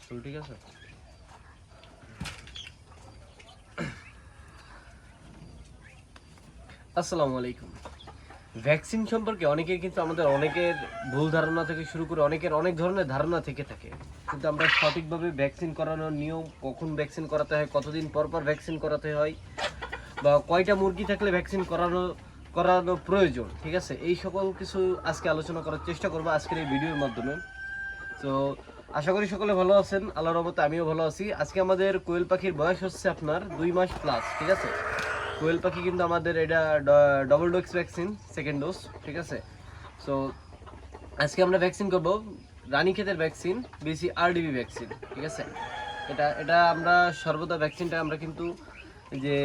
চুল ঠিক আছে? আসসালামু আলাইকুম। ভ্যাকসিন সম্পর্কে অনেকের কিন্তু আমাদের অনেকের ভুল ধারণা থেকে শুরু করে অনেকের অনেক ধরনের ধারণা থেকে থাকে, কিন্তু আমরা সঠিকভাবে ভ্যাকসিন করানোর নিয়ম, কখন ভ্যাকসিন করাতে হয়, কতদিন পর পর ভ্যাকসিন করাতে হয়, বা কয়টা মুরগি থাকলে ভ্যাকসিন করানো করানো প্রয়োজন, ঠিক আছে, এই সকল কিছু আজকে আলোচনা করার চেষ্টা করবো আজকের এই ভিডিওর মাধ্যমে। তো আশা করি সকলে ভালো আছেন, আল্লাহর রহমতে আমিও ভালো আছি। আজকে আমাদের কোয়েল পাখির বয়স হচ্ছে আপনার 2 মাস প্লাস, ঠিক আছে। কোয়েল পাখি কিন্তু আমাদের এটা double dose vaccine, second dose, ঠিক আছে। সো আজকে আমরা ভ্যাকসিন করব রানীক্ষেতের ভ্যাকসিন, BCRDB ভ্যাকসিন, ঠিক আছে। এটা এটা আমরা সর্বদা ভ্যাকসিনটা আমরা কিন্তু যে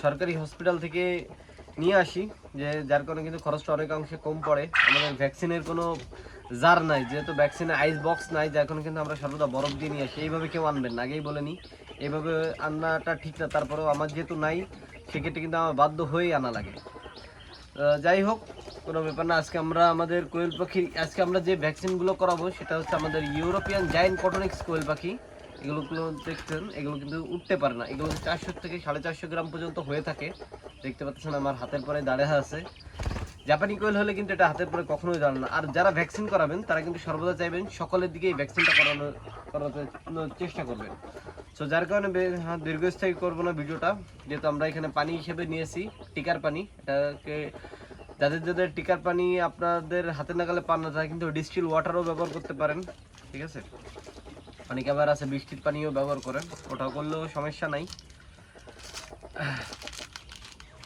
সরকারি হসপিটাল থেকে নিয়ে আসি, যে যার কারণে কিন্তু খরচটা অনেকাংশে কম পড়ে। আমাদের ভ্যাকসিনের কোনো জার নাই, যেহেতু ভ্যাকসিনের আইস বক্স নাই, যার কারণে কিন্তু আমরা সর্বদা বরফ দিয়ে নিয়ে আসি। এইভাবে কেউ আনবেন না, আগেই বলে নিই, এইভাবে আনাটা ঠিক না। তারপরেও আমার যেহেতু নাই, সেক্ষেত্রে কিন্তু আমার বাধ্য হয়েই আনা লাগে। যাই হোক, কোনো ব্যাপার না। আজকে আমরা আমাদের কোয়েল পাখির আজকে আমরা যে ভ্যাকসিনগুলো করাবো সেটা হচ্ছে আমাদের ইউরোপিয়ান জায়ান্ট কটনিক্স কোয়েল পাখি। এগুলো দেখছেন, এগুলো কিন্তু উঠতে পারে না। এগুলো 400 থেকে 450 গ্রাম পর্যন্ত হয়ে থাকে। দেখতে পাচ্ছেন আমার হাতের পরে দাঁড়িয়ে আছে। জাপানি কোয়েল হলে কিন্তু এটা হাতের পরে কখনোই দাঁড়ানো না। আর যারা ভ্যাকসিন করাবেন তারা কিন্তু সর্বদা চাইবেন সকলের দিকে এই ভ্যাকসিনটা করাতে চেষ্টা করবেন। সো যার কারণে দীর্ঘস্থায়ী করবো না ভিডিওটা, যেহেতু আমরা এখানে পানি হিসেবে নিয়েছি টিকার পানি। এটাকে যাদের যাদের টিকার পানি আপনাদের হাতে নাগালে পান না, তারা কিন্তু ডিস্টিল ওয়াটারও ব্যবহার করতে পারেন, ঠিক আছে। অনেকে আবার আছে বৃষ্টির পানিও ব্যবহার করেন, ওটাও করলেও সমস্যা নাই।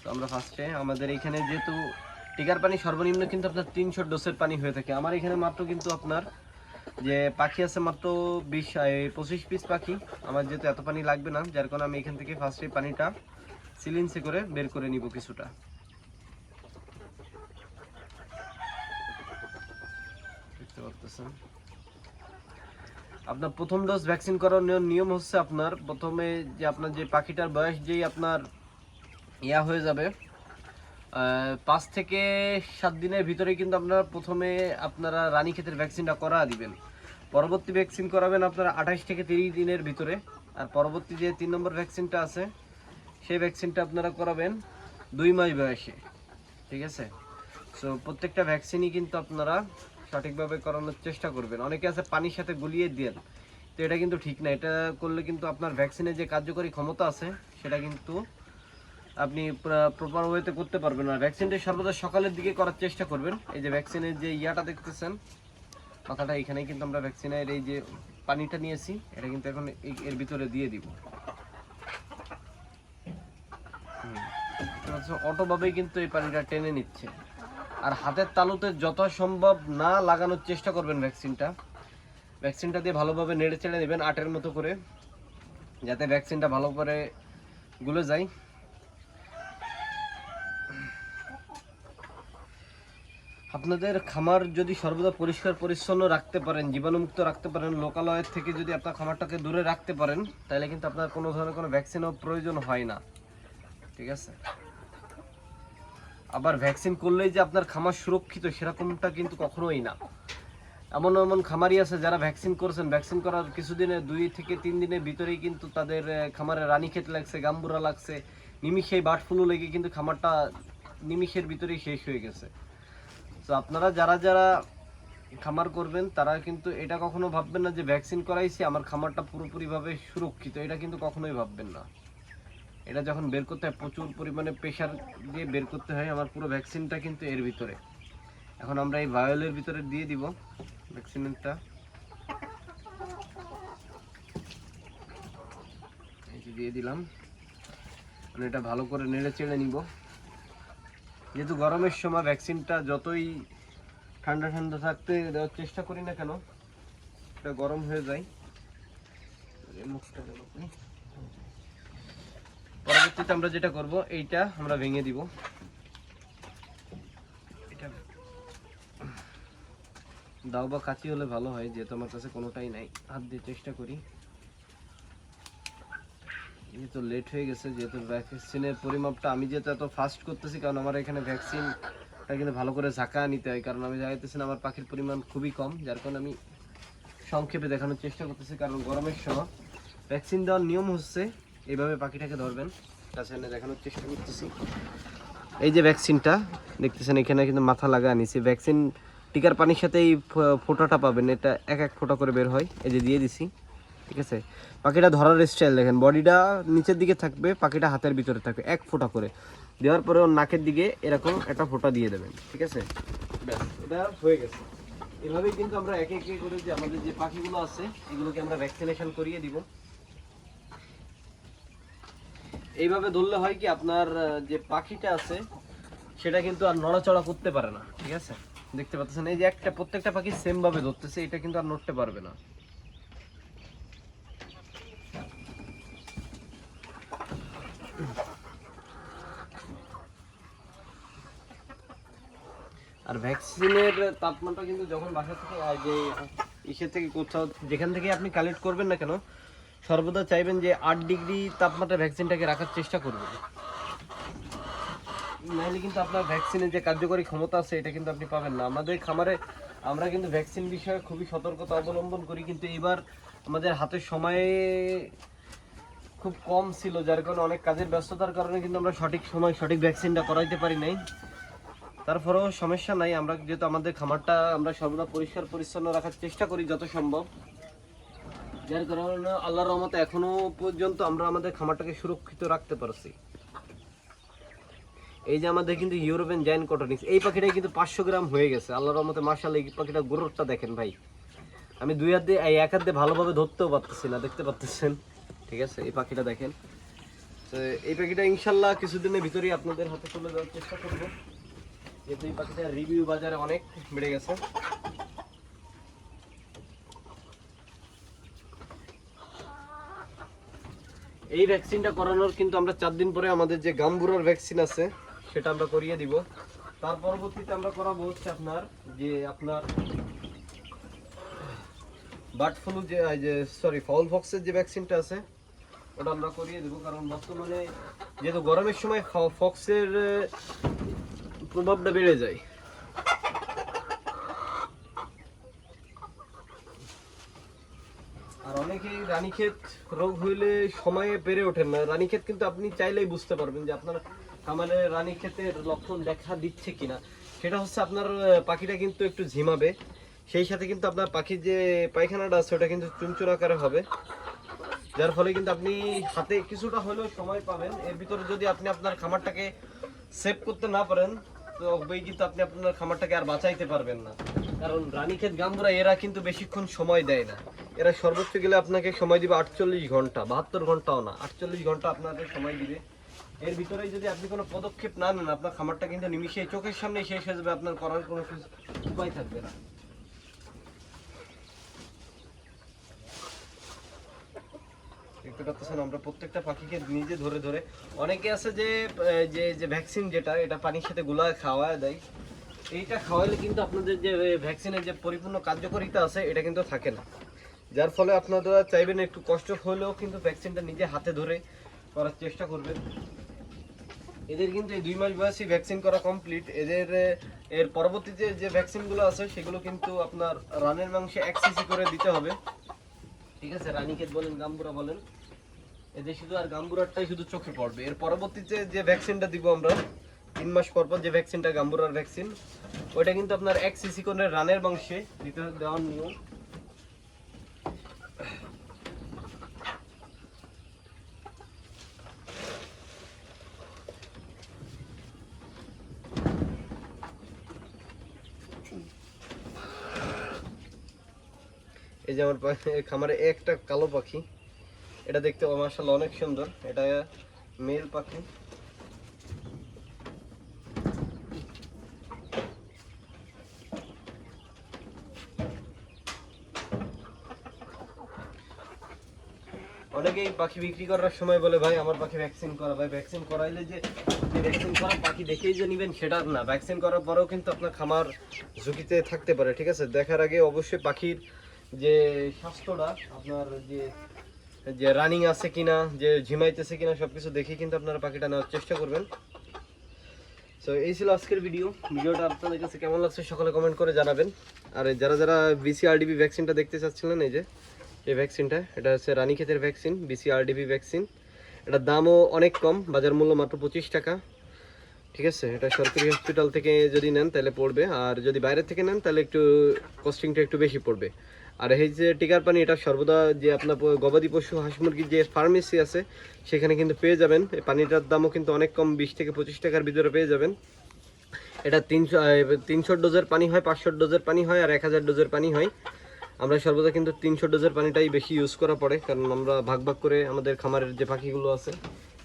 তো আমরা ফার্স্টে আমাদের এখানে যেহেতু টিকার পানি সর্বনিম্ন কিন্তু আপনার 300 ডোজের পানি হয়ে থাকে। আমার এখানে মাত্র কিন্তু আপনার যে পাখি আছে মাত্র 25 পিস পাখি। আমার যেহেতু এত পানি লাগবে না, যার কারণে আমি এখান থেকে ফার্স্টে পানিটা সিলিন্সে করে বের করে নিব কিছুটা। দেখতে পাচ্ছেন আপনার প্রথম ডোজ ভ্যাকসিন করানোর নিয়ম হচ্ছে আপনার প্রথমে যে আপনার যে পাখিটার বয়স যেই আপনার হয়ে যাবে 5 থেকে 7 দিনের ভিতরে কিন্তু আপনারা প্রথমে আপনারা রানীক্ষেতের ভ্যাকসিনটা করা দিবেন। পরবর্তী ভ্যাকসিন করাবেন আপনারা 28 থেকে 30 দিনের ভিতরে। আর পরবর্তী যে 3 নম্বর ভ্যাকসিনটা আছে সেই ভ্যাকসিনটা আপনারা করাবেন 2 মাস বয়সে, ঠিক আছে। সো প্রত্যেকটা ভ্যাকসিনই কিন্তু আপনারা সঠিকভাবে করানোর চেষ্টা করবেন। অনেকে আছে পানির সাথে গুলিয়ে দেন, তো এটা কিন্তু ঠিক না। এটা করলে কিন্তু আপনার ভ্যাকসিনের যে কার্যকরী ক্ষমতা আছে সেটা কিন্তু আপনি প্রপার ওয়েতে করতে পারবেন না। ভ্যাকসিনটা সর্বদা সকালের দিকে করার চেষ্টা করবেন। এই যে ভ্যাকসিনের যে ইয়াটা দেখতেছেন মাথাটা, এখানেই কিন্তু আমরা ভ্যাকসিনের এই যে পানিটা নিয়েছি, এটা কিন্তু এখন এর ভিতরে দিয়ে দিব। অটোভাবেই কিন্তু এই পানিটা টেনে নিচ্ছে। আর হাতের তালুতে যথাসম্ভব না লাগানোর চেষ্টা করবেন ভ্যাকসিনটা দিয়ে ভালোভাবে নেড়ে চেড়ে নেবেন 8-এর মতো করে, যাতে ভ্যাকসিনটা ভালো করে গুলে যায়। আপনাদের খামার যদি সর্বদা পরিষ্কার পরিচ্ছন্ন রাখতে পারেন, জীবাণুমুক্ত রাখতে পারেন, লোকালয়ের থেকে যদি আপনার খামারটাকে দূরে রাখতে পারেন, তাহলে কিন্তু আপনার কোনো ধরনের কোনো ভ্যাকসিনও প্রয়োজন হয় না, ঠিক আছে। আবার ভ্যাকসিন করলেই যে আপনার খামার সুরক্ষিত সেরকমটা কিন্তু কখনোই না। এমন এমন খামারি আছে যারা ভ্যাকসিন করছেন, ভ্যাকসিন করার কিছুদিনে 2 থেকে 3 দিনের ভিতরেই কিন্তু তাদের খামারে রানীক্ষেত লাগছে, গাম্বুরা লাগছে, নিমিষেই বার্ড ফ্লু লেগে কিন্তু খামারটা নিমিষের ভিতরেই শেষ হয়ে গেছে। তো আপনারা যারা যারা খামার করবেন তারা কিন্তু এটা কখনো ভাববেন না যে ভ্যাকসিন করাইছি আমার খামারটা পুরোপুরিভাবে সুরক্ষিত, এটা কিন্তু কখনোই ভাববেন না। এটা যখন বের করতে হয় প্রচুর পরিমাণে প্রেশার দিয়ে বের করতে হয়। আমার পুরো ভ্যাকসিনটা কিন্তু এর ভিতরে। এখন আমরা এই ভায়োলের ভিতরে দিয়ে দিব ভ্যাকসিনটা। এই যে দিয়ে দিলাম। মানে এটা ভালো করে নেড়ে চেড়ে নিব। যেহেতু গরমের সময় ভ্যাকসিনটা যতই ঠান্ডা ঠান্ডা থাকতে দেওয়ার চেষ্টা করি না কেন, এটা গরম হয়ে যায়। পরবর্তীতে আমরা যেটা করব, এইটা আমরা ভেঙে দিব। এটা দাও বা কাঁচি হলে ভালো হয়, যেহেতু আমার কাছে কোনোটাই নাই, হাত দিয়ে চেষ্টা করি। যেহেতু লেট হয়ে গেছে, যেহেতু ভ্যাকসিনের পরিমাপটা আমি যেহেতু এত ফাস্ট করতেছি, কারণ আমার এখানে ভ্যাকসিনটা কিন্তু ভালো করে ঝাঁকা নিতে হয়, কারণ আমি জানাইতেছি না আমার পাখির পরিমাণ খুবই কম, যার কারণে আমি সংক্ষেপে দেখানোর চেষ্টা করতেছি, কারণ গরমের সময় ভ্যাকসিন দেওয়ার নিয়ম হচ্ছে এইভাবে পাখিটাকে ধরবেন। কাছে এনে দেখানোর চেষ্টা করতেছি। এই যে ভ্যাকসিনটা দেখতেছেন এখানে কিন্তু মাথা লাগা নিছি। ভ্যাকসিন টিকার পানির সাথে এই ফোঁটাটা পাবেন, এটা এক এক ফোঁটা করে বের হয়। এই যে দিয়ে দিছি, ঠিক আছে। পাখিটা ধরার স্টাইল দেখেন, বডিটা নিচের দিকে থাকবে, পাখিটা হাতের ভিতরে থাকবে, এক ফোঁটা করে দেওয়ার পরে ওর নাকের দিকে এরকম একটা ফোঁটা দিয়ে দেবেন, ঠিক আছে। ব্যাস, এটা হয়ে গেছে। এভাবেই কিন্তু আমরা একে একে করে যে আমাদের যে পাখিগুলো আছে এগুলোকে আমরা ভ্যাকসিনেশন করিয়ে দিব। এইভাবে ধরলে হয় কি, আপনার যে পাখিটা আছে সেটা কিন্তু আর নড়াচড়া করতে পারে না, ঠিক আছে। দেখতে পাচ্ছেন এই যে একটা প্রত্যেকটা পাখি সেম ভাবে ধরতেছে, এটা কিন্তু আর নড়তে পারবে না। আর ভ্যাকসিনের তাপমাত্রা কিন্তু যখন বাসা থেকে যে ইসে থেকে কোথাও যেখান থেকে আপনি কালেক্ট করবেন না কেন, সর্বদা চাইবেন যে 8 ডিগ্রি তাপমাত্রা ভ্যাকসিনটাকে রাখার চেষ্টা করবেন। নাহলে কিন্তু আপনার ভ্যাকসিনের যে কার্যকরী ক্ষমতা আছে এটা কিন্তু আপনি পাবেন না। আমাদের খামারে আমরা কিন্তু ভ্যাকসিন বিষয়ে খুবই সতর্কতা অবলম্বন করি, কিন্তু এবার আমাদের হাতের সময়ে খুব কম ছিল, যার কারণে অনেক কাজের ব্যস্ততার কারণে কিন্তু আমরা সঠিক সময় সঠিক ভ্যাকসিনটা করাইতে পারি নাই। তারপরেও সমস্যা নাই, আমরা যেহেতু আমাদের খামারটা আমরা সর্বদা পরিষ্কার পরিচ্ছন্ন রাখার চেষ্টা করি যত সম্ভব, যার কারণে আল্লাহর রহমতে এখনো পর্যন্ত আমরা আমাদের খামারটাকে সুরক্ষিত রাখতে পারছি। এই যে আমাদের কিন্তু ইউরোপিয়ান জায়ান্ট কটনিক্স, এই পাখিটাই কিন্তু 500 গ্রাম হয়ে গেছে আল্লাহর রহমতে। মাশাআল্লাহ, এই পাখিটা গ্রোথটা দেখেন ভাই, আমি দুই হাত দিয়ে এক হাত দিয়ে ভালোভাবে ধরতেও পারতেছি না, দেখতে পাচ্ছেন, ঠিক আছে। এই পাখিটা দেখেন, তো এই পাখিটা ইনশাল্লাহ কিছুদিনের ভিতরেই আপনাদের হাতে তুলে দেওয়ার চেষ্টা করবো, যেহেতু এই পাখিটার রিভিউ বাজারে অনেক বেড়ে গেছে। এই ভ্যাকসিনটা করানোর কিন্তু আমরা 4 দিন পরে আমাদের যে গাম্বুরার ভ্যাকসিন আছে সেটা আমরা করিয়ে দিব। তার পরবর্তীতে আমরা করাবো হচ্ছে আপনার বার্ড ফ্লু যে ফাউল ফক্সের যে ভ্যাকসিনটা আছে ওটা আমরা করিয়ে দেবো, কারণ বর্তমানে যেহেতু গরমের সময় ফক্সের প্রভাবটা বেড়ে যায়। আর অনেকেই রানীক্ষেত রোগ হইলে সময়ে পেরে ওঠেন না। রানীক্ষেত কিন্তু আপনি চাইলেই বুঝতে পারবেন যে আপনার খামারে রানীক্ষেতের লক্ষণ দেখা দিচ্ছে কিনা। সেটা হচ্ছে আপনার পাখিটা কিন্তু একটু ঝিমাবে, সেই সাথে কিন্তু আপনার পাখির যে পায়খানাটা আছে ওটা কিন্তু চুনচুর আকারে হবে, যার ফলে কিন্তু আপনি হাতে কিছুটা হলেও সময় পাবেন। এর ভিতরে যদি আপনি আপনার খামারটাকে সেভ করতে না পারেন তো কিন্তু আপনি আপনার খামারটাকে আর বাঁচাইতে পারবেন না। কারণ রানীক্ষেত গাম্বুরা এরা কিন্তু বেশিক্ষণ সময় দেয় না, এরা সর্বোচ্চ গেলে আপনাকে সময় দিবে 48 ঘন্টা, 72 ঘন্টাও না, 48 ঘন্টা আপনাদের সময় দিবে। এর ভিতরে যদি আপনি কোনো পদক্ষেপ না নেন আপনার খামারটা কিন্তু নিমিষে চোখের সামনে শেষ হয়ে যাবে, আপনার করার কোনো উপায় থাকবে না। দেখতে পাচ্ছেন আমরা প্রত্যেকটা পাখিকে নিজে ধরে ধরে, অনেকে আছে যে যে ভ্যাকসিন যেটা এটা পানির সাথে গুলায় খাওয়া দেয়, এইটা খাওয়াইলে কিন্তু আপনাদের যে ভ্যাকসিনের যে পরিপূর্ণ কার্যকারিতা আছে এটা কিন্তু থাকে না, যার ফলে আপনারা চাইবেন একটু কষ্ট হলেও কিন্তু ভ্যাকসিনটা নিজে হাতে ধরে করার চেষ্টা করবেন। এদের কিন্তু এই 2 মাস বয়সী ভ্যাকসিন করা কমপ্লিট। এর পরবর্তীতে যে ভ্যাকসিনগুলো আছে সেগুলো কিন্তু আপনার রানের মাংসে 1 সিসি করে দিতে হবে, ঠিক আছে। রানীক্ষেত বলেন গাম্বুরা বলেন, এদের শুধু আর গাম্বুরারটাই শুধু চোখে পড়বে। এর পরবর্তীতে যে ভ্যাকসিনটা দিব আমরা 3 মাস পর পর, যে ভ্যাকসিনটা গাম্বুরার ভ্যাকসিন, ওইটা কিন্তু আপনার 1 সিসি করে রানের মাংসে দিতে দেওয়ার নিয়ম। এই যে আমার খামারে একটা কালো পাখি, এটা দেখতে মাশাআল্লাহ অনেক সুন্দর, এটা মেল পাখি। অনেকেই পাখি বিক্রি করার সময় বলে ভাই আমার পাখি ভ্যাকসিন করা, ভাই ভ্যাকসিন করাইলে যে ভ্যাকসিন করা পাখি দেখেই যে নেবেন সেটা না, ভ্যাকসিন করার পরেও কিন্তু আপনার খামার ঝুঁকিতে থাকতে পারে, ঠিক আছে। দেখার আগে অবশ্যই পাখির যে স্বাস্থ্যটা আপনার যে রানিং আছে কিনা, যে ঝিমাইতেছে কিনা সবকিছু দেখে কিন্তু আপনারা পাখিটা নেওয়ার চেষ্টা করবেন। সো এই ছিল আজকের ভিডিওটা আপনাদের কাছে কেমন লাগছে সকলে কমেন্ট করে জানাবেন। আর যারা যারা বিসিআরডিবি ভ্যাকসিনটা দেখতে চাচ্ছিলেন, এই যে এই ভ্যাকসিনটা, এটা হচ্ছে রানীক্ষেতের ভ্যাকসিন, বিসিআরডিবি ভ্যাকসিন। এটার দামও অনেক কম, বাজার মূল্য মাত্র 25 টাকা। ঠিক আছে, এটা সরকারি হসপিটাল থেকে যদি নেন তাহলে পড়বে, আর যদি বাইরে থেকে নেন তাহলে একটু কস্টিংটা একটু বেশি পড়বে। আর এই যে টিকার পানি, এটা সর্বদা যে আপনার গবাদি পশু হাঁস মুরগির যে ফার্মেসি আছে সেখানে কিন্তু পেয়ে যাবেন। এই পানিটার দামও কিন্তু অনেক কম, 20 থেকে 25 টাকার ভিতরে পেয়ে যাবেন। এটা 300 ডোজের পানি হয়, 500 ডোজের পানি হয়, আর 1000 ডোজের পানি হয়। আমরা সর্বদা কিন্তু 300 ডোজের পানিটাই বেশি ইউজ করা পড়ে, কারণ আমরা ভাগ ভাগ করে আমাদের খামারের যে পাখিগুলো আছে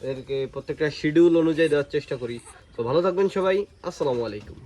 এদেরকে প্রত্যেকটা শিডিউল অনুযায়ী দেওয়ার চেষ্টা করি। তো ভালো থাকবেন সবাই, আসসালামু আলাইকুম।